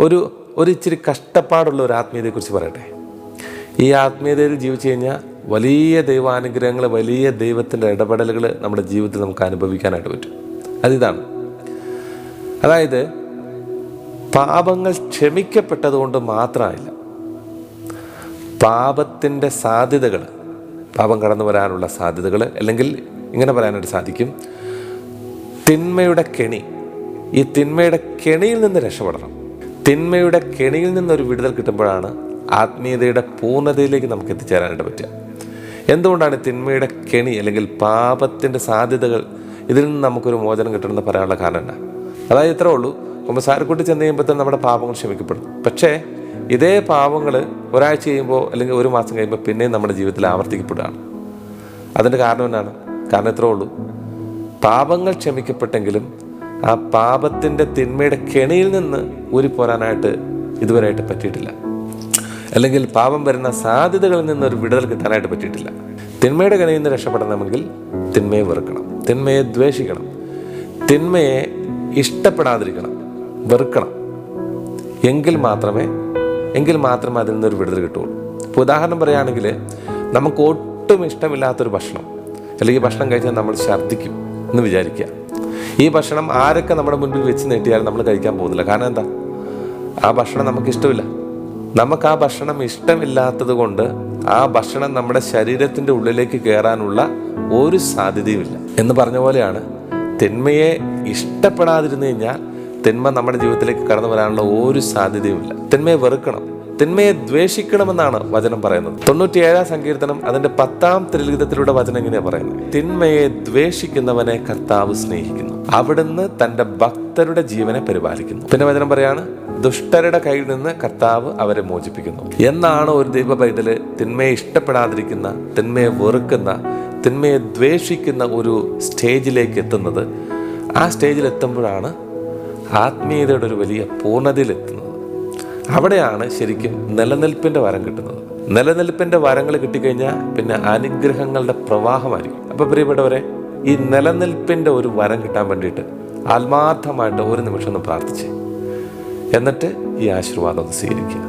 ഒരു ഇച്ചിരി കഷ്ടപ്പാടുള്ള ഒരു ആത്മീയതയെക്കുറിച്ച് പറയട്ടെ. ഈ ആത്മീയതയിൽ ജീവിച്ചു കഴിഞ്ഞാൽ വലിയ ദൈവാനുഗ്രഹങ്ങൾ, വലിയ ദൈവത്തിൻ്റെ ഇടപെടലുകൾ നമ്മുടെ ജീവിതത്തിൽ നമുക്ക് അനുഭവിക്കാനായിട്ട് പറ്റും. അതിതാണ്, അതായത് പാപങ്ങൾ ക്ഷമിക്കപ്പെട്ടതുകൊണ്ട് മാത്രമായില്ല, പാപത്തിൻ്റെ സാധ്യതകൾ, പാപം കടന്നു വരാനുള്ള സാധ്യതകൾ, അല്ലെങ്കിൽ ഇങ്ങനെ പറയാനായിട്ട് സാധിക്കും, തിന്മയുടെ കെണി, ഈ തിന്മയുടെ കെണിയിൽ നിന്ന് രക്ഷപ്പെടണം. തിന്മയുടെ കെണിയിൽ നിന്നൊരു വിടുതൽ കിട്ടുമ്പോഴാണ് ആത്മീയതയുടെ പൂർണ്ണതയിലേക്ക് നമുക്ക് എത്തിച്ചേരാനായിട്ട് പറ്റുക. എന്തുകൊണ്ടാണ് തിന്മയുടെ കെണി അല്ലെങ്കിൽ പാപത്തിൻ്റെ സാധ്യതകൾ ഇതിൽ നിന്ന് നമുക്കൊരു മോചനം കിട്ടണമെന്ന് പറയാനുള്ള കാരണം എന്നാ? അതായത് ഇത്രേ ഉള്ളൂ, കുമ്പസാരക്കൂട്ടി ചെന്ന് കഴിയുമ്പോഴത്തേനും നമ്മുടെ പാപങ്ങൾ ക്ഷമിക്കപ്പെടും. പക്ഷേ ഇതേ പാപങ്ങൾ ഒരാഴ്ച കഴിയുമ്പോൾ അല്ലെങ്കിൽ ഒരു മാസം കഴിയുമ്പോൾ പിന്നെയും നമ്മുടെ ജീവിതത്തിൽ ആവർത്തിക്കപ്പെടുകയാണ്. അതിൻ്റെ കാരണം എന്നാണ്? കാരണം ഇത്രേ ഉള്ളൂ, പാപങ്ങൾ ക്ഷമിക്കപ്പെട്ടെങ്കിലും ആ പാപത്തിൻ്റെ തിന്മയുടെ കെണിയിൽ നിന്ന് ഊരിപ്പോരാനായിട്ട് ഇതുവരെയായിട്ട് പറ്റിയിട്ടില്ല. അല്ലെങ്കിൽ പാപം വരുന്ന സാധ്യതകളിൽ നിന്നൊരു വിടുതൽ കിട്ടാനായിട്ട് പറ്റിയിട്ടില്ല. തിന്മയുടെ കെണിയിൽ നിന്ന് രക്ഷപ്പെടണമെങ്കിൽ തിന്മയെ വെറുക്കണം, തിന്മയെ ദ്വേഷിക്കണം, തിന്മയെ ഇഷ്ടപ്പെടാതിരിക്കണം, വെറുക്കണം. എങ്കിൽ മാത്രമേ അതിൽ നിന്നൊരു വിടുതൽ കിട്ടുള്ളൂ. ഇപ്പോൾ ഉദാഹരണം പറയുകയാണെങ്കിൽ, നമുക്ക് ഒട്ടും ഇഷ്ടമില്ലാത്തൊരു ഭക്ഷണം, അല്ലെങ്കിൽ ഭക്ഷണം കഴിച്ചാൽ നമ്മൾ ഛർദ്ദിക്കും എന്ന് വിചാരിക്കുക. ഈ ഭക്ഷണം ആരൊക്കെ നമ്മുടെ മുൻപിൽ വെച്ച് നീട്ടിയാലും നമ്മൾ കഴിക്കാൻ പോകുന്നില്ല. കാരണം എന്താ? ആ ഭക്ഷണം നമുക്ക് ഇഷ്ടമില്ല. നമുക്ക് ആ ഭക്ഷണം ഇഷ്ടമില്ലാത്തത് കൊണ്ട് ആ ഭക്ഷണം നമ്മുടെ ശരീരത്തിൻ്റെ ഉള്ളിലേക്ക് കയറാനുള്ള ഒരു സാധ്യതയുമില്ല. എന്ന് പറഞ്ഞ പോലെയാണ്, തിന്മയെ ഇഷ്ടപ്പെടാതിരുന്നു കഴിഞ്ഞാൽ തിന്മ നമ്മുടെ ജീവിതത്തിലേക്ക് കടന്നു വരാനുള്ള ഒരു സാധ്യതയുമില്ല. തിന്മയെ വെറുക്കണം, തിന്മയെ ദ്വേഷിക്കണമെന്നാണ് വചനം പറയുന്നത്. 97 സങ്കീർത്തനം അതിൻ്റെ 10-ാം തിരുലിഖിതത്തിലൂടെ വചനം ഇങ്ങനെയാണ് പറയുന്നത്: തിന്മയെ ദ്വേഷിക്കുന്നവനെ കർത്താവ് സ്നേഹിക്കുന്നു, അവിടുന്ന് തൻ്റെ ഭക്തരുടെ ജീവനെ പരിപാലിക്കുന്നു. പിന്നെ വചനം പറയാണ്, ദുഷ്ടരുടെ കയ്യിൽ നിന്ന് കർത്താവ് അവരെ മോചിപ്പിക്കുന്നു. എന്നാണ് ഒരു ദൈവ പൈതല് തിന്മയെ ഇഷ്ടപ്പെടാതിരിക്കുന്ന, തിന്മയെ വെറുക്കുന്ന, തിന്മയെ ദ്വേഷിക്കുന്ന ഒരു സ്റ്റേജിലേക്ക് എത്തുന്നത്. ആ സ്റ്റേജിൽ എത്തുമ്പോഴാണ് ആത്മീയതയുടെ ഒരു വലിയ പൂർണ്ണതയിലെത്തുന്നത്. അവിടെയാണ് ശരിക്കും നിലനിൽപ്പിൻ്റെ വരം കിട്ടുന്നത്. നിലനിൽപ്പിൻ്റെ വരങ്ങൾ കിട്ടിക്കഴിഞ്ഞാൽ പിന്നെ അനുഗ്രഹങ്ങളുടെ പ്രവാഹമായിരിക്കും. അപ്പോൾ പ്രിയപ്പെട്ടവരെ, ഈ നിലനിൽപ്പിൻ്റെ ഒരു വരം കിട്ടാൻ വേണ്ടിയിട്ട് ആത്മാർത്ഥമായിട്ട് ഒരു നിമിഷം ഒന്ന് പ്രാർത്ഥിച്ച്, എന്നിട്ട് ഈ ആശീർവാദം ഒന്ന് സ്വീകരിക്കുക.